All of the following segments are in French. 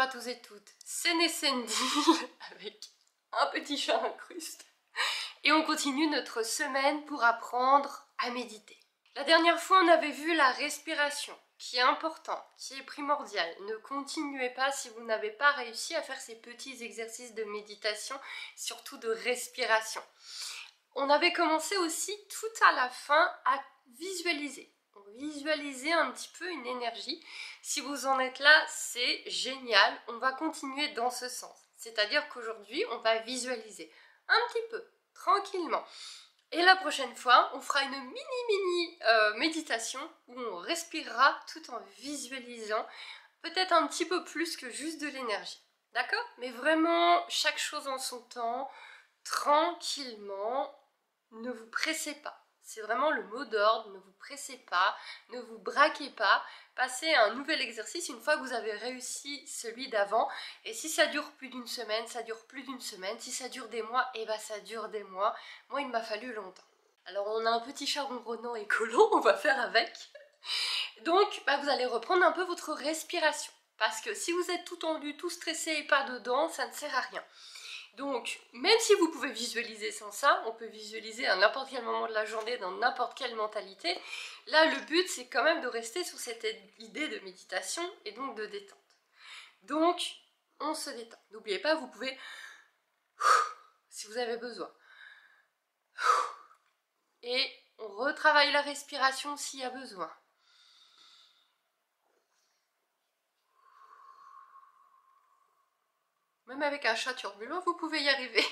à tous et toutes, c'est Nessendi avec un petit chat incruste et on continue notre semaine pour apprendre à méditer. La dernière fois on avait vu la respiration qui est important, qui est primordial. Ne continuez pas si vous n'avez pas réussi à faire ces petits exercices de méditation, surtout de respiration. On avait commencé aussi tout à la fin à visualiser. Visualiser un petit peu une énergie. Si vous en êtes là, c'est génial. On va continuer dans ce sens. C'est-à-dire qu'aujourd'hui, on va visualiser un petit peu, tranquillement. Et la prochaine fois, on fera une mini méditation où on respirera tout en visualisant peut-être un petit peu plus que juste de l'énergie. D'accord? Mais vraiment, chaque chose en son temps, tranquillement, ne vous pressez pas. C'est vraiment le mot d'ordre, ne vous pressez pas, ne vous braquez pas. Passez à un nouvel exercice une fois que vous avez réussi celui d'avant. Et si ça dure plus d'une semaine, ça dure plus d'une semaine. Si ça dure des mois, et ben ça dure des mois. Moi, il m'a fallu longtemps. Alors, on a un petit chat ronronnant écolo, on va faire avec. Donc, vous allez reprendre un peu votre respiration. Parce que si vous êtes tout tendu, tout stressé et pas dedans, ça ne sert à rien. Donc, même si vous pouvez visualiser sans ça, on peut visualiser à n'importe quel moment de la journée, dans n'importe quelle mentalité. Là, le but, c'est quand même de rester sur cette idée de méditation et donc de détente. Donc, on se détend. N'oubliez pas, vous pouvez, si vous avez besoin. Et on retravaille la respiration s'il y a besoin. Même avec un chat turbulent, vous pouvez y arriver.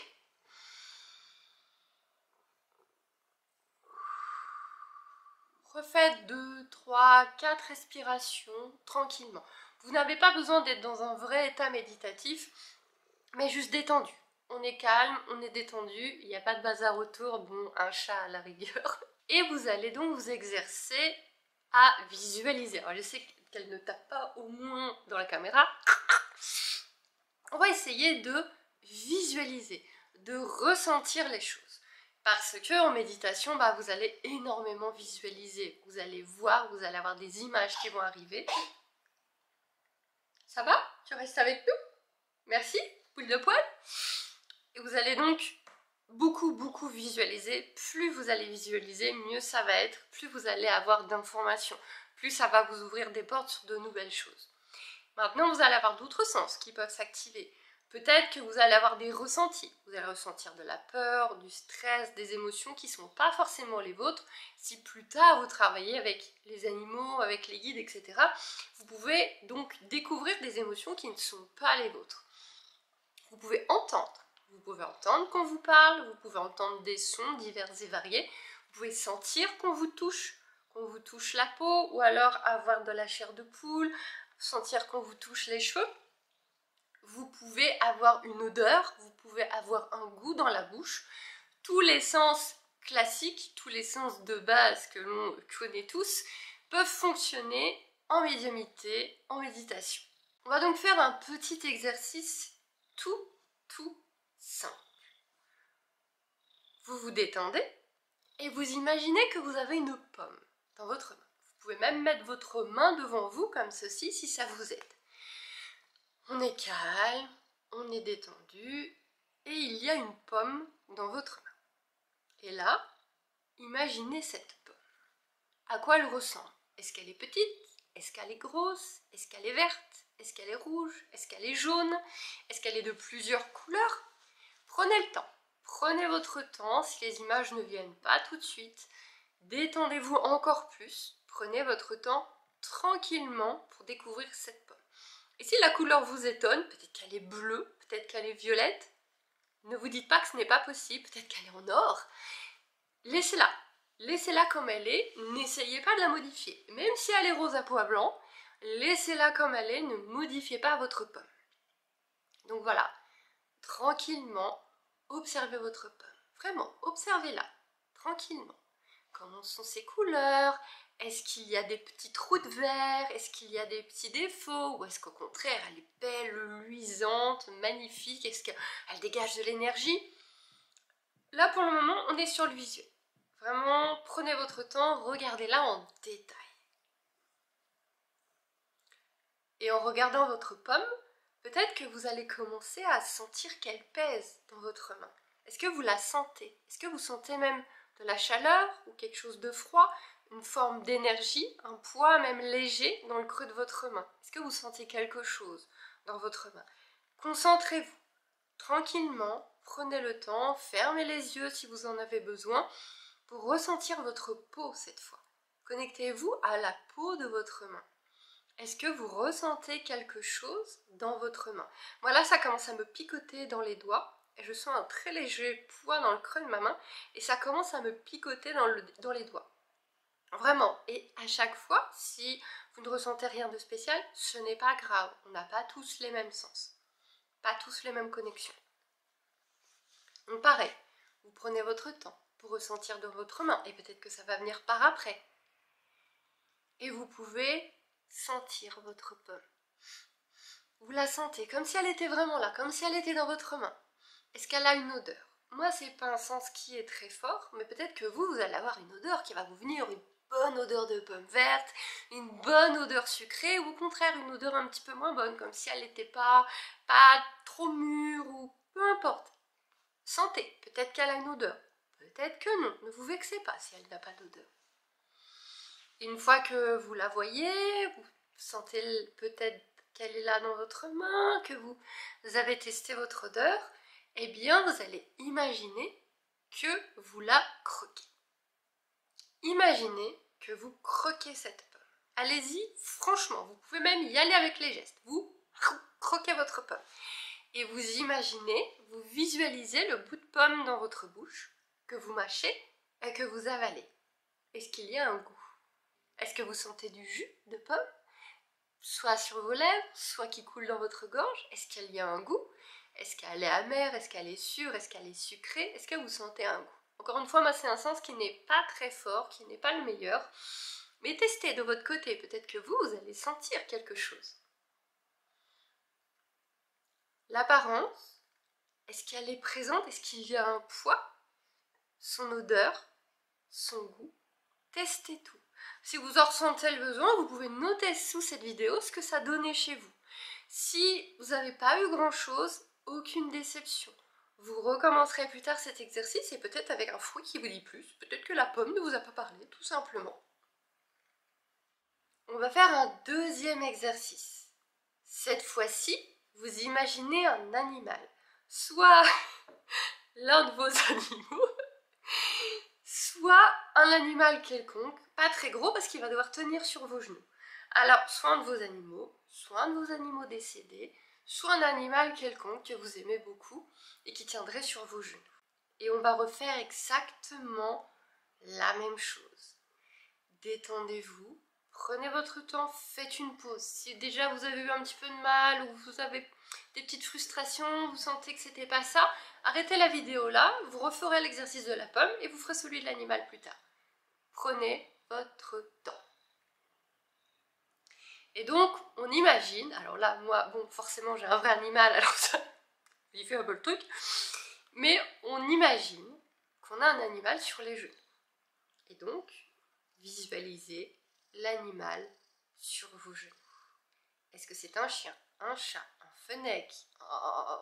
Refaites 2, 3, 4 respirations tranquillement. Vous n'avez pas besoin d'être dans un vrai état méditatif, mais juste détendu. On est calme, on est détendu, il n'y a pas de bazar autour, bon, un chat à la rigueur. Et vous allez donc vous exercer à visualiser. Alors je sais qu'elle ne tape pas au moins dans la caméra. On va essayer de visualiser, de ressentir les choses. Parce que en méditation, vous allez énormément visualiser. Vous allez voir, vous allez avoir des images qui vont arriver. Ça va? Tu restes avec nous? Merci, boule de poil. Et vous allez donc beaucoup visualiser. Plus vous allez visualiser, mieux ça va être. Plus vous allez avoir d'informations. Plus ça va vous ouvrir des portes sur de nouvelles choses. Maintenant, vous allez avoir d'autres sens qui peuvent s'activer. Peut-être que vous allez avoir des ressentis. Vous allez ressentir de la peur, du stress, des émotions qui ne sont pas forcément les vôtres. Si plus tard vous travaillez avec les animaux, avec les guides, etc., vous pouvez donc découvrir des émotions qui ne sont pas les vôtres. Vous pouvez entendre. Vous pouvez entendre qu'on vous parle, vous pouvez entendre des sons divers et variés. Vous pouvez sentir qu'on vous touche la peau, ou alors avoir de la chair de poule, sentir qu'on vous touche les cheveux. Vous pouvez avoir une odeur, vous pouvez avoir un goût dans la bouche. Tous les sens classiques, tous les sens de base que l'on connaît tous, peuvent fonctionner en médiumnité, en méditation. On va donc faire un petit exercice tout simple. Vous vous détendez et vous imaginez que vous avez une pomme dans votre main. Vous pouvez même mettre votre main devant vous comme ceci si ça vous aide. On est calme, on est détendu et il y a une pomme dans votre main. Et là, imaginez cette pomme. À quoi elle ressemble? Est-ce qu'elle est petite? Est-ce qu'elle est grosse? Est-ce qu'elle est verte? Est-ce qu'elle est rouge? Est-ce qu'elle est jaune? Est-ce qu'elle est de plusieurs couleurs? Prenez le temps. Prenez votre temps si les images ne viennent pas tout de suite. Détendez-vous encore plus. Prenez votre temps tranquillement pour découvrir cette pomme. Et si la couleur vous étonne, peut-être qu'elle est bleue, peut-être qu'elle est violette, ne vous dites pas que ce n'est pas possible, peut-être qu'elle est en or. Laissez-la. Laissez-la comme elle est, n'essayez pas de la modifier. Même si elle est rose à pois blanc, laissez-la comme elle est, ne modifiez pas votre pomme. Donc voilà, tranquillement, observez votre pomme. Vraiment, observez-la, tranquillement. Comment sont ses couleurs? Est-ce qu'il y a des petits trous de verre? Est-ce qu'il y a des petits défauts? Ou est-ce qu'au contraire, elle est belle, luisante, magnifique? Est-ce qu'elle dégage de l'énergie? Là, pour le moment, on est sur le visuel. Vraiment, prenez votre temps, regardez-la en détail. Et en regardant votre pomme, peut-être que vous allez commencer à sentir qu'elle pèse dans votre main. Est-ce que vous la sentez? Est-ce que vous sentez même de la chaleur ou quelque chose de froid, une forme d'énergie, un poids même léger dans le creux de votre main? Est-ce que vous sentez quelque chose dans votre main? Concentrez-vous tranquillement, prenez le temps, fermez les yeux si vous en avez besoin pour ressentir votre peau cette fois. Connectez-vous à la peau de votre main. Est-ce que vous ressentez quelque chose dans votre main? Moi là, ça commence à me picoter dans les doigts et je sens un très léger poids dans le creux de ma main et ça commence à me picoter dans les doigts. Vraiment. Et à chaque fois, si vous ne ressentez rien de spécial, ce n'est pas grave. On n'a pas tous les mêmes sens, pas tous les mêmes connexions. Donc pareil, vous prenez votre temps pour ressentir dans votre main et peut-être que ça va venir par après. Et vous pouvez sentir votre pomme. Vous la sentez comme si elle était vraiment là, comme si elle était dans votre main. Est-ce qu'elle a une odeur? Moi, c'est pas un sens qui est très fort, mais peut-être que vous allez avoir une odeur qui va vous venir, une bonne odeur de pomme verte, une bonne odeur sucrée, ou au contraire une odeur un petit peu moins bonne, comme si elle n'était pas trop mûre, ou peu importe. Sentez, peut-être qu'elle a une odeur, peut-être que non, ne vous vexez pas si elle n'a pas d'odeur. Une fois que vous la voyez, vous sentez peut-être qu'elle est là dans votre main, que vous avez testé votre odeur, eh bien vous allez imaginer que vous la croquez. Imaginez que vous croquez cette pomme. Allez-y, franchement, vous pouvez même y aller avec les gestes. Vous croquez votre pomme. Et vous imaginez, vous visualisez le bout de pomme dans votre bouche, que vous mâchez et que vous avalez. Est-ce qu'il y a un goût? Est-ce que vous sentez du jus de pomme? Soit sur vos lèvres, soit qui coule dans votre gorge? Est-ce qu'il y a un goût? Est-ce qu'elle est amère? Est-ce qu'elle est sûre? Est-ce qu'elle est sucrée? Est-ce que vous sentez un goût? Encore une fois, moi c'est un sens qui n'est pas très fort, qui n'est pas le meilleur. Mais testez de votre côté, peut-être que vous allez sentir quelque chose. L'apparence, est-ce qu'elle est présente? Est-ce qu'il y a un poids? Son odeur? Son goût? Testez tout. Si vous en ressentez le besoin, vous pouvez noter sous cette vidéo ce que ça donnait chez vous. Si vous n'avez pas eu grand chose, aucune déception. Vous recommencerez plus tard cet exercice et peut-être avec un fruit qui vous dit plus. Peut-être que la pomme ne vous a pas parlé, tout simplement. On va faire un deuxième exercice. Cette fois-ci, vous imaginez un animal. Soit l'un de vos animaux, soit un animal quelconque, pas très gros parce qu'il va devoir tenir sur vos genoux. Alors, soit un de vos animaux, soit un de vos animaux décédés, soit un animal quelconque que vous aimez beaucoup et qui tiendrait sur vos genoux. Et on va refaire exactement la même chose. Détendez-vous, prenez votre temps, faites une pause. Si déjà vous avez eu un petit peu de mal ou vous avez des petites frustrations, vous sentez que c'était pas ça, arrêtez la vidéo là, vous referez l'exercice de la pomme et vous ferez celui de l'animal plus tard. Prenez votre temps. Et donc, on imagine, alors là, moi, bon, forcément, j'ai un vrai animal, alors ça, il fait un peu le truc, mais on imagine qu'on a un animal sur les genoux. Et donc, visualisez l'animal sur vos genoux. Est-ce que c'est un chien, un chat, un fennec,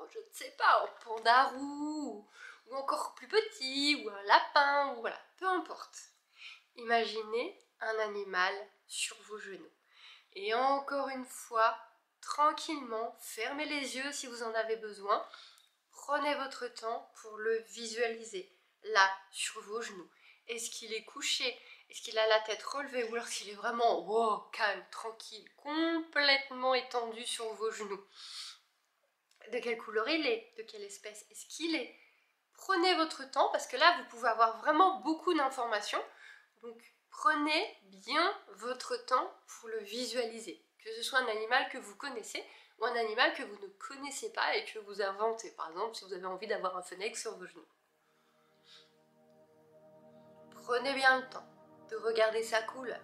je ne sais pas, un pandarou, ou encore plus petit, ou un lapin, ou voilà, peu importe. Imaginez un animal sur vos genoux. Et encore une fois, tranquillement, fermez les yeux si vous en avez besoin. Prenez votre temps pour le visualiser, là, sur vos genoux. Est-ce qu'il est couché? Est-ce qu'il a la tête relevée? Ou alors s'il est vraiment wow, calme, tranquille, complètement étendu sur vos genoux? De quelle couleur il est? De quelle espèce est-ce qu'il est? Prenez votre temps parce que là, vous pouvez avoir vraiment beaucoup d'informations. Donc, prenez bien votre temps pour le visualiser. Que ce soit un animal que vous connaissez ou un animal que vous ne connaissez pas et que vous inventez. Par exemple, si vous avez envie d'avoir un fennec sur vos genoux. Prenez bien le temps de regarder sa couleur,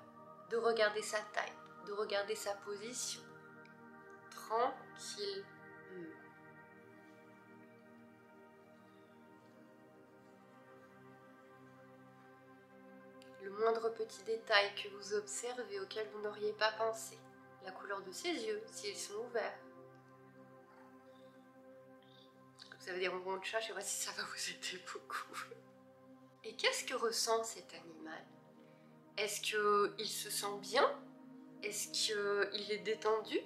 de regarder sa taille, de regarder sa position. Tranquillement. Le moindre petit détail que vous observez auquel vous n'auriez pas pensé. La couleur de ses yeux, s'ils sont ouverts. vous avez des ronrons de chat, je sais pas si ça va vous aider beaucoup. Et qu'est-ce que ressent cet animal? Est-ce qu'il se sent bien? Est-ce qu'il est détendu?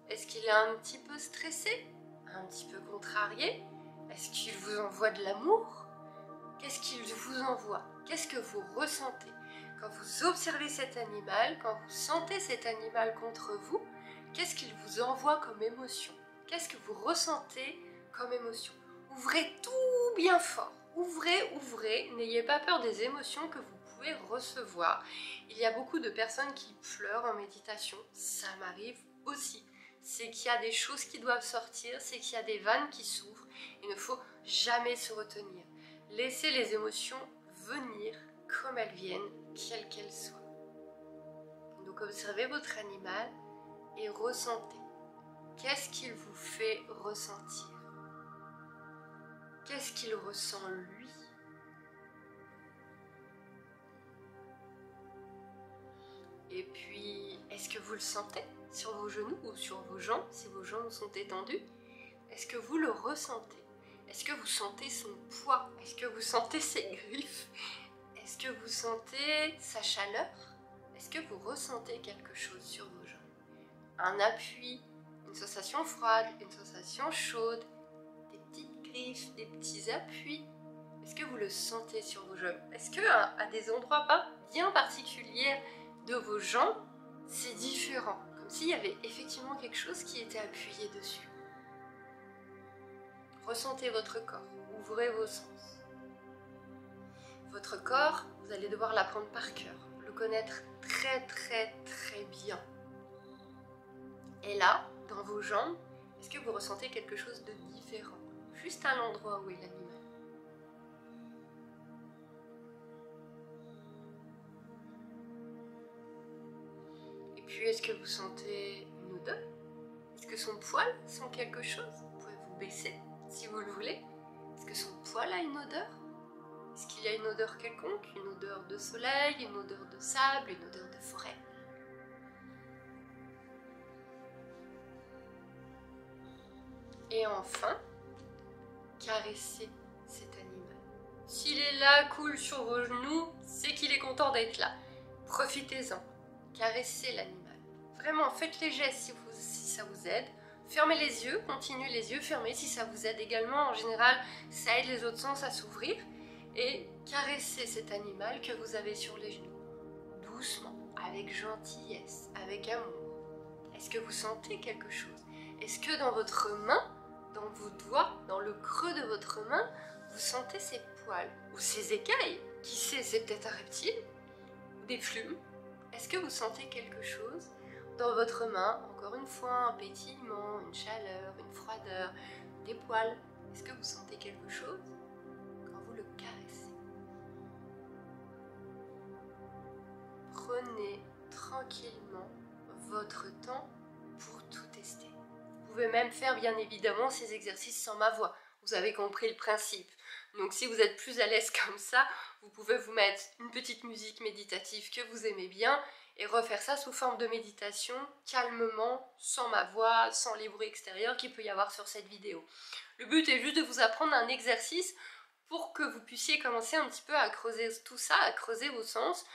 Est-ce qu'il est un petit peu stressé? Un petit peu contrarié? Est-ce qu'il vous envoie de l'amour? Qu'est-ce qu'il vous envoie? Qu'est-ce que vous ressentez? Quand vous observez cet animal, quand vous sentez cet animal contre vous, qu'est-ce qu'il vous envoie comme émotion? Qu'est-ce que vous ressentez comme émotion? Ouvrez tout bien fort. Ouvrez, ouvrez. N'ayez pas peur des émotions que vous pouvez recevoir. Il y a beaucoup de personnes qui pleurent en méditation. Ça m'arrive aussi. C'est qu'il y a des choses qui doivent sortir, c'est qu'il y a des vannes qui s'ouvrent. Il ne faut jamais se retenir. Laissez les émotions venir comme elles viennent, quelles qu'elles soient. Donc observez votre animal et ressentez. Qu'est-ce qu'il vous fait ressentir? Qu'est-ce qu'il ressent lui? Et puis, est-ce que vous le sentez sur vos genoux ou sur vos jambes, si vos jambes sont étendues? Est-ce que vous le ressentez? Est-ce que vous sentez son poids? Est-ce que vous sentez ses griffes? Est-ce que vous sentez sa chaleur? Est-ce que vous ressentez quelque chose sur vos jambes? Un appui, une sensation froide, une sensation chaude, des petites griffes, des petits appuis. Est-ce que vous le sentez sur vos jambes? Est-ce qu'à des endroits pas bien particuliers de vos jambes, c'est différent? Comme s'il y avait effectivement quelque chose qui était appuyé dessus. Ressentez votre corps, ouvrez vos sens. Votre corps, vous allez devoir l'apprendre par cœur, le connaître très très très bien. Et là, dans vos jambes, est-ce que vous ressentez quelque chose de différent? Juste à l'endroit où est l'animal. Et puis, est-ce que vous sentez une odeur? Est-ce que son poil sent quelque chose? Vous pouvez vous baisser si vous le voulez. Est-ce que son poil a une odeur? Est-ce qu'il y a une odeur quelconque? Une odeur de soleil, une odeur de sable, une odeur de forêt? Et enfin, caressez cet animal. S'il est là, cool sur vos genoux, c'est qu'il est content d'être là. Profitez-en. Caressez l'animal. Vraiment, faites les gestes si ça vous aide. Fermez les yeux, continuez les yeux fermés si ça vous aide également. En général, ça aide les autres sens à s'ouvrir. Et caressez cet animal que vous avez sur les genoux. Doucement, avec gentillesse, avec amour. Est-ce que vous sentez quelque chose? Est-ce que dans votre main, dans vos doigts, dans le creux de votre main, vous sentez ces poils ou ces écailles? Qui sait, c'est peut-être un reptile ou des flumes. Est-ce que vous sentez quelque chose dans votre main? Encore une fois, un pétillement, une chaleur, une froideur, des poils. Est-ce que vous sentez quelque chose quand vous le caressez? Prenez tranquillement votre temps pour tout tester. Vous pouvez même faire bien évidemment ces exercices sans ma voix. Vous avez compris le principe. Donc si vous êtes plus à l'aise comme ça, vous pouvez vous mettre une petite musique méditative que vous aimez bien et refaire ça sous forme de méditation, calmement, sans ma voix, sans les bruits extérieurs qu'il peut y avoir sur cette vidéo. Le but est juste de vous apprendre un exercice pour que vous puissiez commencer un petit peu à creuser tout ça, à creuser vos sens,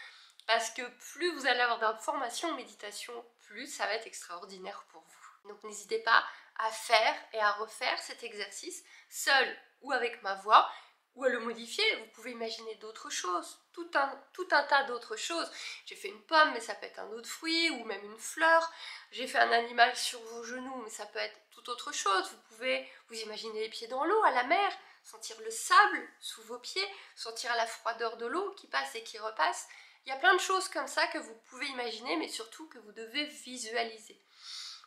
parce que plus vous allez avoir d'informations en méditation, plus ça va être extraordinaire pour vous. Donc n'hésitez pas à faire et à refaire cet exercice seul ou avec ma voix, ou à le modifier. Vous pouvez imaginer d'autres choses, tout un tas d'autres choses. J'ai fait une pomme, mais ça peut être un autre fruit, ou même une fleur. J'ai fait un animal sur vos genoux, mais ça peut être tout autre chose. Vous pouvez vous imaginer les pieds dans l'eau, à la mer, sentir le sable sous vos pieds, sentir la froideur de l'eau qui passe et qui repasse. Il y a plein de choses comme ça que vous pouvez imaginer, mais surtout que vous devez visualiser.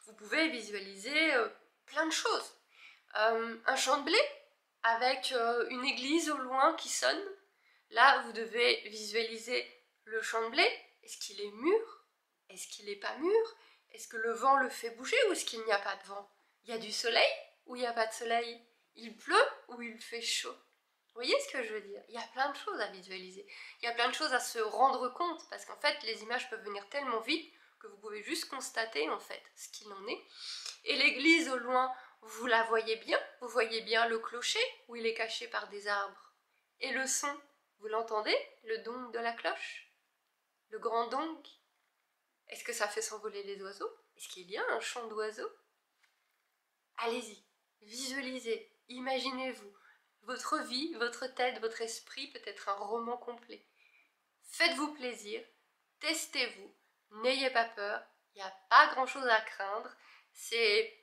Vous pouvez visualiser plein de choses. Un champ de blé avec une église au loin qui sonne. Là, vous devez visualiser le champ de blé. Est-ce qu'il est mûr? Est-ce qu'il n'est pas mûr? Est-ce que le vent le fait bouger ou est-ce qu'il n'y a pas de vent? Il y a du soleil ou il n'y a pas de soleil? Il pleut ou il fait chaud? Vous voyez ce que je veux dire? Il y a plein de choses à visualiser. Il y a plein de choses à se rendre compte parce qu'en fait, les images peuvent venir tellement vite que vous pouvez juste constater en fait ce qu'il en est. Et l'église au loin, vous la voyez bien? Vous voyez bien le clocher où il est caché par des arbres? Et le son, vous l'entendez? Le dong de la cloche? Le grand dong? Est-ce que ça fait s'envoler les oiseaux? Est-ce qu'il y a un chant d'oiseaux? Allez-y, visualisez, imaginez-vous. Votre vie, votre tête, votre esprit peut être un roman complet. Faites-vous plaisir, testez-vous, n'ayez pas peur, il n'y a pas grand-chose à craindre. C'est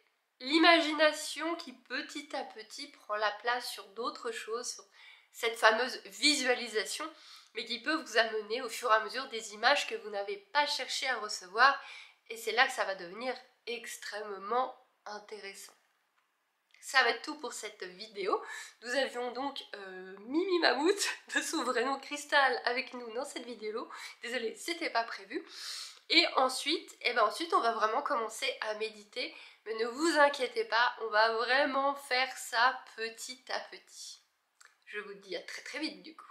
l'imagination qui petit à petit prend la place sur d'autres choses, sur cette fameuse visualisation, mais qui peut vous amener au fur et à mesure des images que vous n'avez pas cherché à recevoir, et c'est là que ça va devenir extrêmement intéressant. Ça va être tout pour cette vidéo. Nous avions donc Mimi Mammouth de son vrai nom Cristal avec nous dans cette vidéo. Désolée, c'était pas prévu. Et ensuite, on va vraiment commencer à méditer. Mais ne vous inquiétez pas, on va vraiment faire ça petit à petit. Je vous dis à très très vite du coup.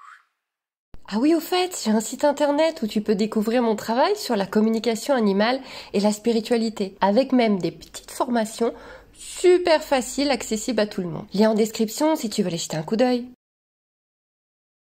Ah oui, au fait, j'ai un site internet où tu peux découvrir mon travail sur la communication animale et la spiritualité, avec même des petites formations super faciles, accessibles à tout le monde. Lien en description si tu veux aller jeter un coup d'œil.